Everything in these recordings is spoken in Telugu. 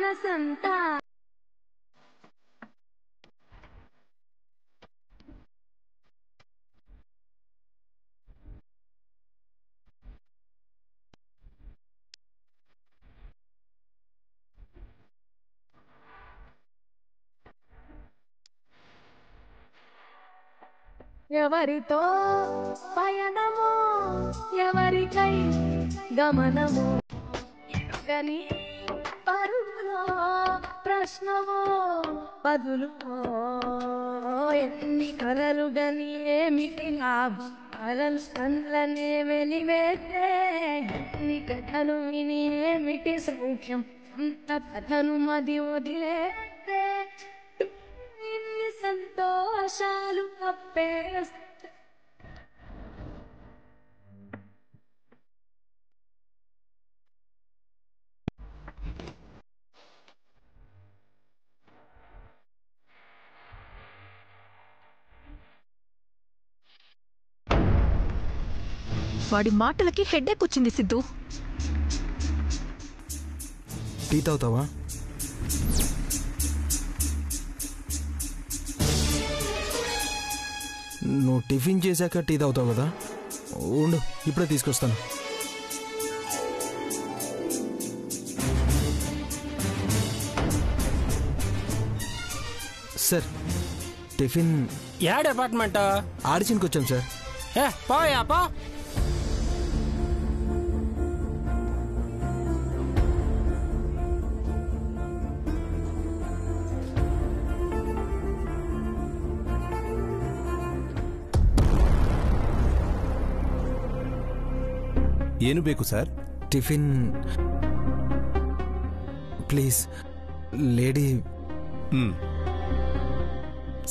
మనసంతా ఎవరితో పయనము ఎవరికై గమనము గని పరులో ప్రశ్నవో బదులు ఎన్ని కలలు గని ఏమిటి లాభం కలలు సండ్లనే వెలివేస్తే ఎన్ని కథలు విని ఏమిటి సౌఖ్యం అంత కథను మది వదిలేస్తే ఇన్ని సంతోషాలు తప్పే వాడి మాటలకి హెడ్ఏక్ వచ్చింది సిద్ధు. టీ తాగుతావా? నువ్వు టిఫిన్ చేశాక టీ తాగుతావు కదా, ఉండు ఇప్పుడే తీసుకొస్తాను. Sir tiffin ya department? ఆడిషన్కి వచ్చాం సార్. పోయా పో. ಏನು ಬೇಕು ಸರ್? Tiffin please lady.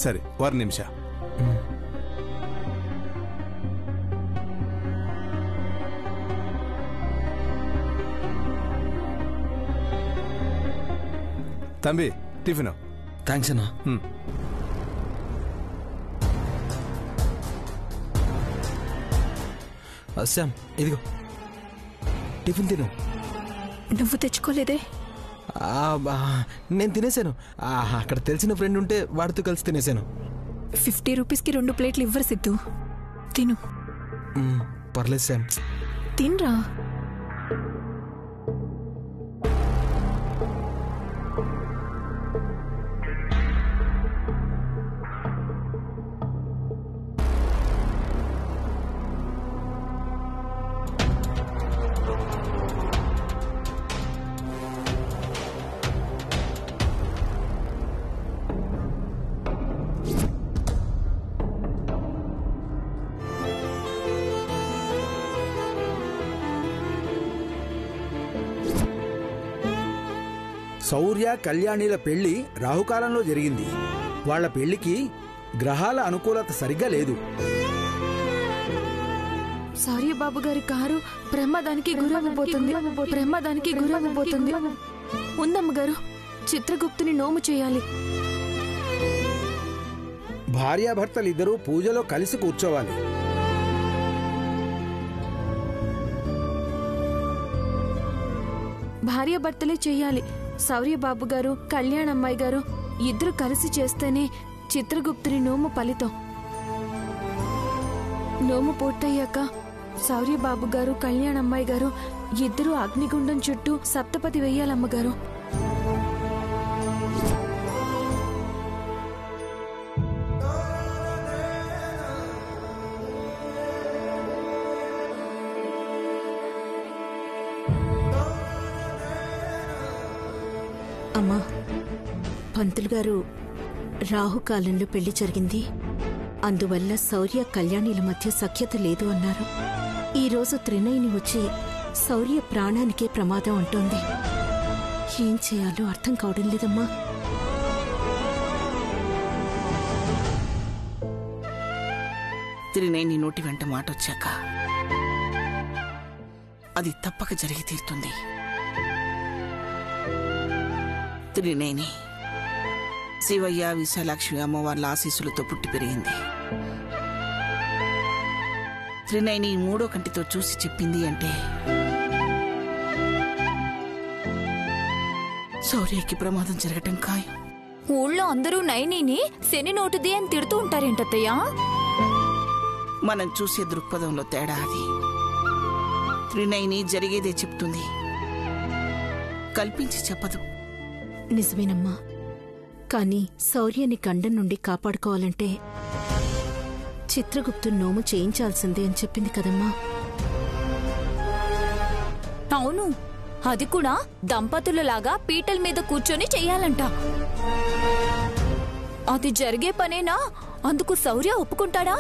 ಸರಿ, 1 ನಿಮಿಷ. ತಂಬಿ ಟಿಫಿನ್. ಥ್ಯಾಂಕ್ಸ್ ಅಣ್ಣ. శ్యామ్ ఇదిగో టిఫిన్ తిను. నువ్వు తెచ్చుకోలేదే? నేను తినేసాను. అక్కడ తెలిసిన ఫ్రెండ్ ఉంటే వాడితో కలిసి తినేసాను. 50 రూపీస్కి 2 ప్లేట్లు ఇవ్వరు సిద్ధు. తిను. పర్లేదు శ్యామ్, తినరా. శౌర్య కళ్యాణిల పెళ్లి రాహుకాలంలో జరిగింది. వాళ్ల పెళ్లికి గ్రహాల అనుకూలత సరిగ్గా లేదు. సౌర్యబాబు గారి కారు ప్రమాదానికి గురవ్వబోతుంది. ఉందమ్మగారు, చిత్రగుప్తుని నోము చేయాలి. భార్యాభర్తలిద్దరూ పూజలో కలిసి కూర్చోవాలి. భార్యాభర్తలే చెయ్యాలి. శౌర్యబాబు గారు, కళ్యాణమ్మాయి గారు ఇద్దరు కలిసి చేస్తేనే చిత్రగుప్తుని నోము ఫలితం. నోము పూర్తయ్యాక శౌర్యబాబు గారు, కళ్యాణమ్మాయి గారు ఇద్దరు అగ్నిగుండం చుట్టూ సప్తపది వెయ్యాలమ్మగారు. అమ్మా, పంతులు గారు రాహుకాలంలో పెళ్లి జరిగింది, అందువల్ల శౌర్య కళ్యాణిల మధ్య సఖ్యత లేదు అన్నారు. ఈరోజు త్రినయని వచ్చి శౌర్య ప్రాణానికే ప్రమాదం అంటోంది. ఏం చేయాలో అర్థం కావడం లేదమ్మా. త్రినయని నోటి వెంట మాట వచ్చాక అది తప్పక జరిగి తీరుతుంది. త్రినయని శివయ్య, విశాలాక్షి అమ్మవార్ల ఆశీస్సులతో పుట్టి పెరిగింది. త్రినయని 3వ కంటితో చూసి చెప్పింది అంటే శౌర్యకి ప్రమాదం జరగటం ఖాయం. ఊళ్ళో అందరూ నైనీని శని నోటిది అని తిడుతూ ఉంటారేంటత్తయ్యా? మనం చూసే దృక్పథంలో తేడా అది. త్రినైని జరిగేదే చెప్తుంది, కల్పించి చెప్పదు. నిజమేనమ్మా, కానీ శౌర్యని గండం నుండి కాపాడుకోవాలంటే చిత్రగుప్తు నోము చేయించాల్సిందే అని చెప్పింది కదమ్మా. అవును, అది కూడా దంపతులలాగా పీటల మీద కూర్చొని చెయ్యాలంట. అది జరిగే పనేనా? అందుకు శౌర్య ఒప్పుకుంటాడా?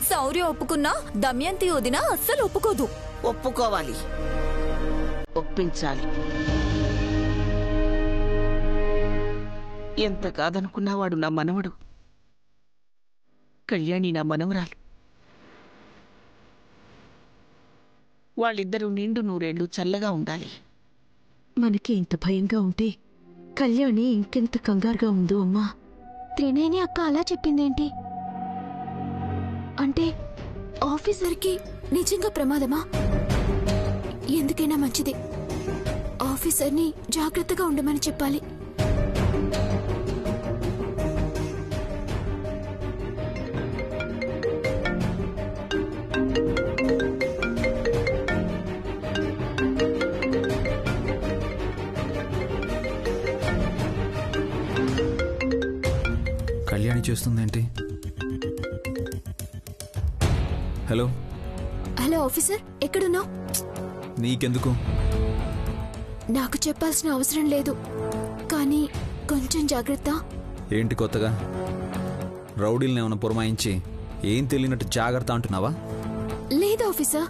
శౌర్య ఒప్పుకున్నా దమయంతి వదిన అస్సలు ఒప్పుకోదు. ఒప్పుకోవాలి, ఒప్పించాలి. ఎంత కాదనుకున్నా వాడు నా మనవడు, కళ్యాణి నా మనవరాలు. వాళ్ళిద్దరూ నిండు నూరేళ్లు చల్లగా ఉండాలి. మనకి ఇంత భయంగా ఉంటే కళ్యాణి ఇంకెంత కంగారుగా ఉందో అమ్మా. త్రినేని అక్క అలా చెప్పిందేంటి? అంటే ఆఫీసర్కి నిజంగా ప్రమాదమా? ఎందుకైనా మంచిది ఆఫీసర్ని జాగ్రత్తగా ఉండమని చెప్పాలి. కళ్యాణి చేస్తుందేంటి? హలో హలో ఆఫీసర్, ఎక్కడున్నావు? నీకెందుకు? నాకు చెప్పాల్సిన అవసరం లేదు, కానీ కొంచెం జాగ్రత్త. ఏంటి కొత్తగా? రౌడీల్ని ఏమైనా పురమాయించి ఏం తెలియనట్టు జాగ్రత్త అంటున్నావా? లేదు ఆఫీసర్,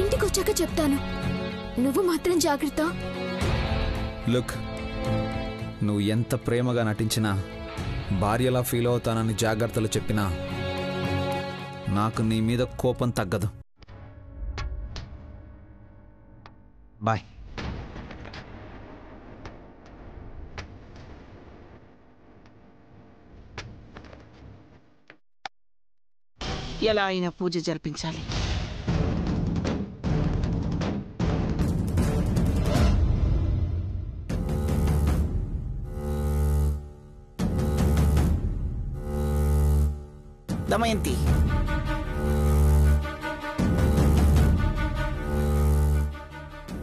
ఇంటికొచ్చాక చెప్తాను. నువ్వు మాత్రం జాగ్రత్త. లుక్, నువ్వు ఎంత ప్రేమగా నటించినా, భార్యలా ఫీల్ అవుతానని జాగ్రత్తలు చెప్పినా నాకు నీ మీద కోపం తగ్గదు. బాయ్. ఎలా అయినా పూజ జరిపించాలి. దమయంతి,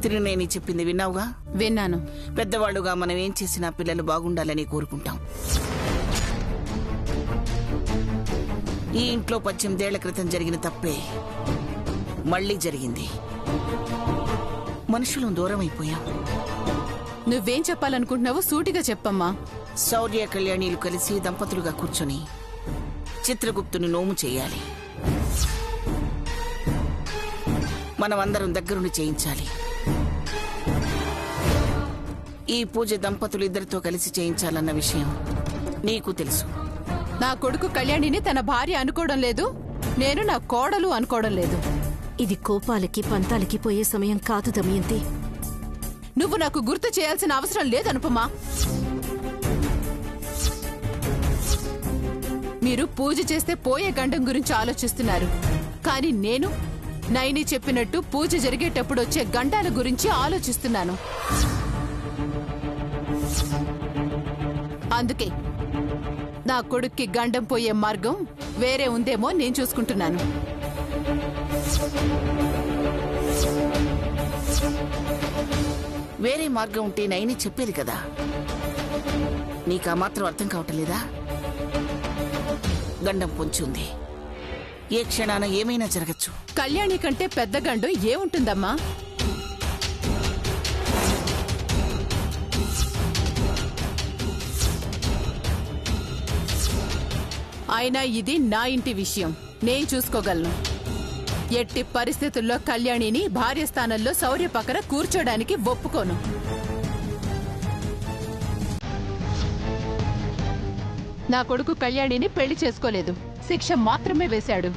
త్రినేని చెప్పింది విన్నావుగా? విన్నాను. పెద్దవాళ్ళుగా మనం ఏం చేసినా పిల్లలు బాగుండాలని కోరుకుంటాం. ఈ ఇంట్లో 18 ఏళ్ల క్రితం జరిగిన తప్పే మళ్లీ జరిగింది. మనుషులం దూరం అయిపోయాం. నువ్వేం చెప్పాలనుకుంటున్నావో సూటిగా చెప్పమ్మా. శౌర్య కళ్యాణీలు కలిసి దంపతులుగా కూర్చొని చిత్రగుప్తుని నోము చేయాలి. మనమందరం దగ్గరుండి చేయించాలి. ఈ పూజ దంపతులు ఇద్దరితో కలిసి చేయించాలన్న విషయం నీకు తెలుసు. నా కొడుకు కళ్యాణిని తన భార్య అనుకోవడం లేదు, నేను నా కోడలు అనుకోవడం లేదు. ఇది కోపాలకి పంతాలకి పోయే సమయం కాదు దమయంతి. నువ్వు నాకు గుర్తు చేయాల్సిన అవసరం లేదనుపమా. మీరు పూజ చేస్తే పోయే గండం గురించి ఆలోచిస్తున్నారు, కానీ నేను నైని చెప్పినట్టు పూజ జరిగేటప్పుడు వచ్చే గండాల గురించి ఆలోచిస్తున్నాను. అందుకే నా కొడుక్కి గండం పోయే మార్గం వేరే ఉందేమో నేను చూసుకుంటున్నాను. వేరే మార్గం ఉంటే నైని చెప్పేది కదా. నీకు ఆ మాత్రం అర్థం కావటం లేదా? గండం పొంచుంది, ఏ క్షణాన ఏమైనా జరగచ్చు. కళ్యాణి కంటే పెద్ద గండం ఏముంటుందమ్మా? అయినా ఇది నా ఇంటి విషయం, నేను చూసుకోగలను. ఎట్టి పరిస్థితుల్లో కళ్యాణిని భార్య స్థానంలో శౌర్య పక్కన కూర్చోడానికి ఒప్పుకోను. నా కొడుకు కళ్యాణిని పెళ్లి చేసుకోలేదు, శిక్ష మాత్రమే వేశాడు.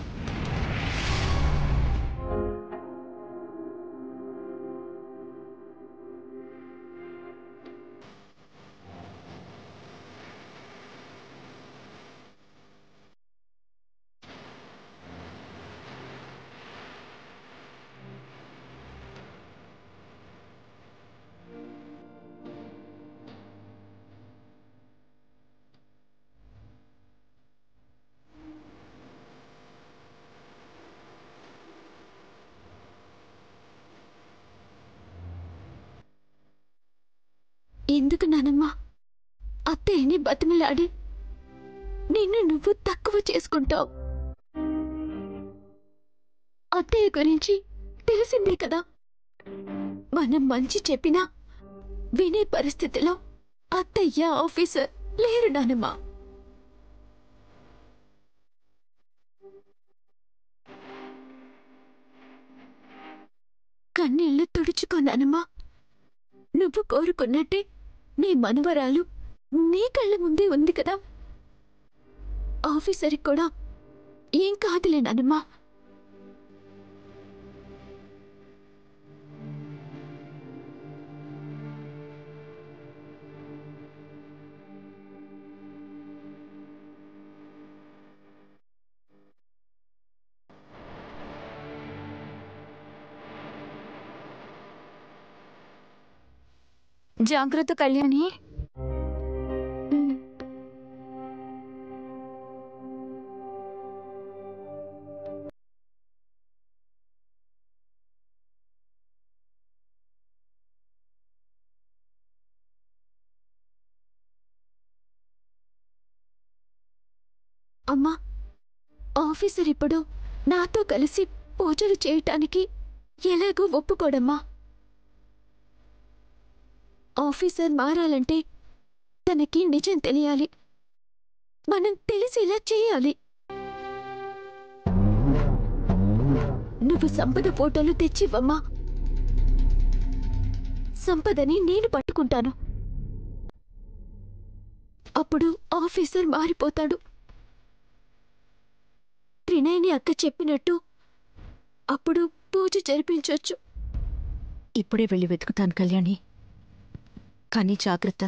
ఎందుకు నానమ్మా అత్తయ్యని బతిమలాడి నిన్ను నువ్వు తక్కువ చేసుకుంటావు? అత్తయ్య గురించి తెలిసిందే కదా. మనం మంచి చెప్పినా వినే పరిస్థితిలో అత్తయ్య ఆఫీసర్ లేరు నానమ్మా. కన్నీళ్లు తుడుచుకోనానమ్మా. నువ్వు కోరుకున్నట్టే నీ మనవరాలు నీ కళ్ళ ముందే ఉంది కదా. ఆఫీసర్కి కూడా ఏం కాదులేనానమ్మా. జాగ్రత్త కళ్యాణి. అమ్మా, ఆఫీసర్ ఇప్పుడు నాతో కలిసి పూజలు చేయటానికి ఎలాగో ఒప్పుకోడమ్మా. ఆఫీసర్ మారాలంటే తనకి నిజం తెలియాలి. మనం తెలిసేలా చేయాలి. నువ్వు సంపద ఫోటోలు తెచ్చివ్వమ్మా. సంపదని నేను పట్టుకుంటాను. అప్పుడు ఆఫీసర్ మారిపోతాడు. త్రినయని అక్క చెప్పినట్టు అప్పుడు పూజ జరిపించొచ్చు. ఇప్పుడే వెళ్ళి వెతుకుతాను కళ్యాణి. కానీ జాగ్రత్త,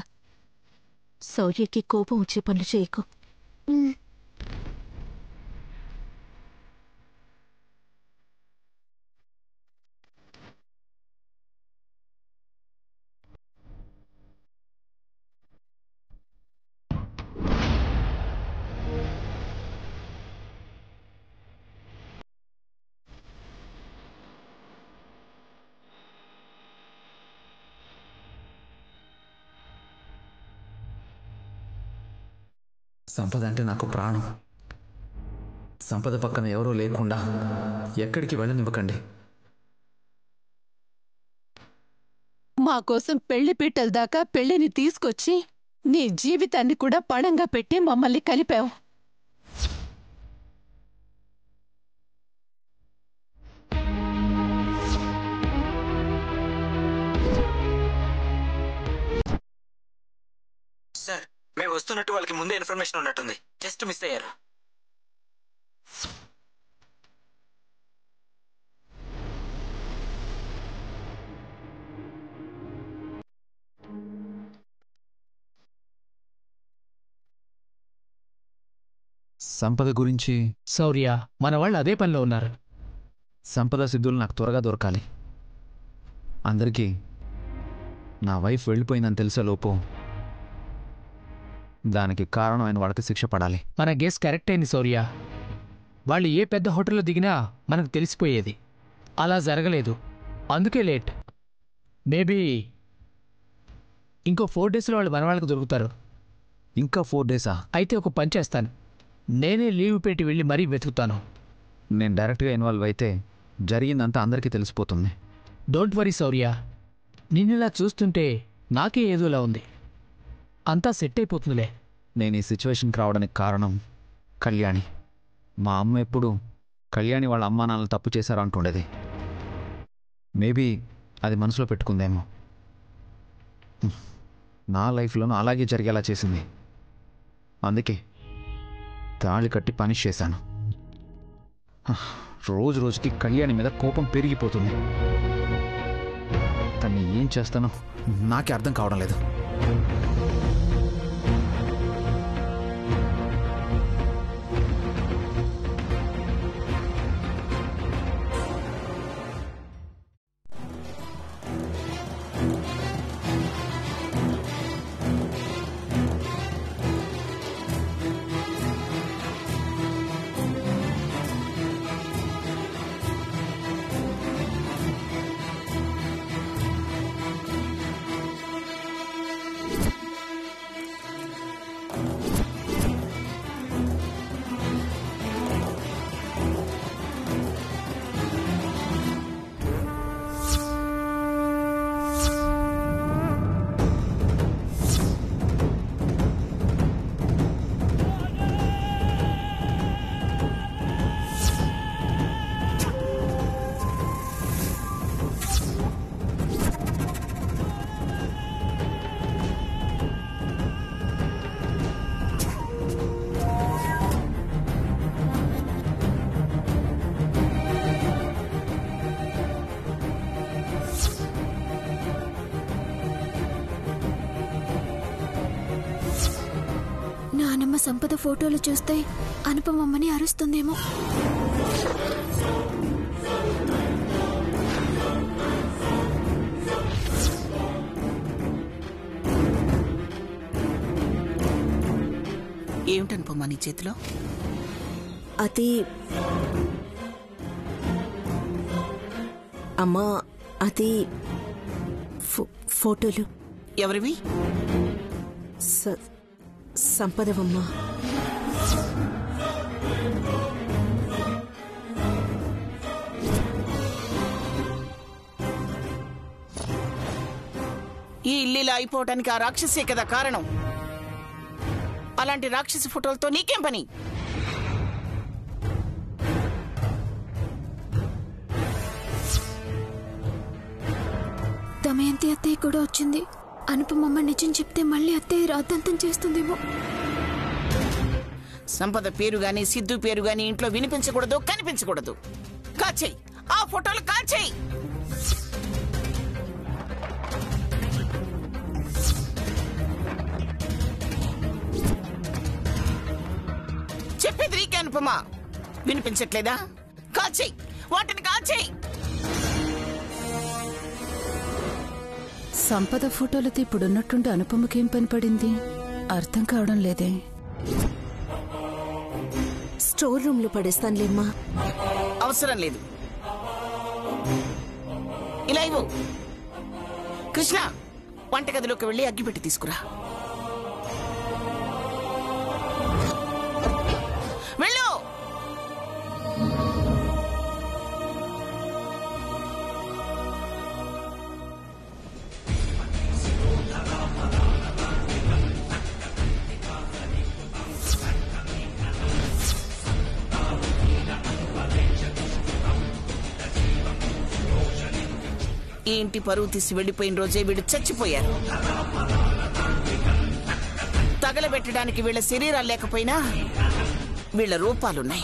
శౌర్యకి కోపం వచ్చే పనులు చేయకు. సంపద అంటే నాకు ప్రాణం. సంపద పక్కన ఎవరూ లేకుండా ఎక్కడికి వెళ్ళనివ్వకండి. మా కోసం పెళ్లి పీటల దాకా పెళ్లిని తీసుకొచ్చి నీ జీవితాన్ని కూడా పణంగా పెట్టి మమ్మల్ని కలిపావు. సార్, మేము వస్తున్నట్టు వాళ్ళకి ముందే ఇన్ఫర్మేషన్ ఉన్నట్టుంది. జస్ట్ మిస్ అయ్యారు. సంపద గురించి శౌర్య, మన వాళ్ళు అదే పనిలో ఉన్నారు. సంపద సిద్ధులు నాకు త్వరగా దొరకాలి. అందరికీ నా వైఫ్ వెళ్ళిపోయిందని తెలిసేలోపు దానికి కారణం ఆయన వాళ్ళకి శిక్ష పడాలి. మన గెస్ కరెక్ట్ అయింది శౌర్య. వాళ్ళు ఏ పెద్ద హోటల్లో దిగినా మనకు తెలిసిపోయేది. అలా జరగలేదు, అందుకే లేట్. మేబీ ఇంకో 4 డేస్లో వాళ్ళు మన వాళ్ళకి దొరుకుతారు. ఇంకా 4 డేసా? అయితే ఒక పని చేస్తాను, నేనే లీవ్ పెట్టి వెళ్ళి మరీ వెతుకుతాను. నేను డైరెక్ట్గా ఇన్వాల్వ్ అయితే జరిగిందంతా అందరికీ తెలిసిపోతుంది. డోంట్ వరీ శౌర్య, నిన్నిలా చూస్తుంటే నాకే ఏదోలా ఉంది. అంతా సెట్ అయిపోతుందిలే. నేను ఈ సిచ్యువేషన్కి రావడానికి కారణం కళ్యాణి. మా అమ్మ ఎప్పుడు కళ్యాణి వాళ్ళ అమ్మా నాన్నలు తప్పు చేశారు అంటుండేది. మేబీ అది మనసులో పెట్టుకుందేమో. నా లైఫ్లోనూ అలాగే జరిగేలా చేసింది. అందుకే తాళి కట్టి పనిష్ చేశాను. రోజు రోజుకి కళ్యాణి మీద కోపం పెరిగిపోతుంది. తన్ని ఏం చేస్తానో నాకే అర్థం కావడం లేదు. నాయనమ్మ సంపద ఫోటోలు చూస్తే అనుపమమ్మని అరుస్తుందేమో. ఏమిటనుపమ్మా నీ చేతిలో? అది అమ్మా, అది ఫోటోలు. ఎవరివి? సంపదవమ్మా. ఈ ఇల్లు అయిపోవటానికి ఆ రాక్షసే కదా కారణం. అలాంటి రాక్షసి ఫోటోలతో నీకేం పని? దమయంతి అత్తయ్య కూడా వచ్చింది. అనుపమమ్మ నిజం చెప్తే మళ్ళీ అత్తయ్య రాద్ధాంతం చేస్తుందేమో. సంపద పేరు గాని సిద్ధు పేరు గాని ఇంట్లో వినిపించకూడదు, కనిపించకూడదు. కాచేయి, ఆ ఫోటోలు కాచేయి. చెప్పేది రీకే అనుపమా, వినిపించట్లేదా? కాచేయి, వాటిని కాచేయి. సంపద ఫోటోలతో ఇప్పుడున్నట్టుండి అనుపమకేం పని పడింది అర్థం కావడం లేదే. స్టోర్ రూమ్ లో పడేస్తానులేమ్మా. అవసరం లేదు. ఇలా ఇవ్వు. కృష్ణ, వంటగదిలోకి వెళ్ళి అగ్గిపెట్టి తీసుకురా. వెళ్ళు. ఈ ఇంటి పరువు తీసి వెళ్లిపోయిన రోజే వీడు చచ్చిపోయారు. తగలబెట్టడానికి వీళ్ళ శరీరాలు లేకపోయినా వీళ్ళ రూపాలున్నాయి.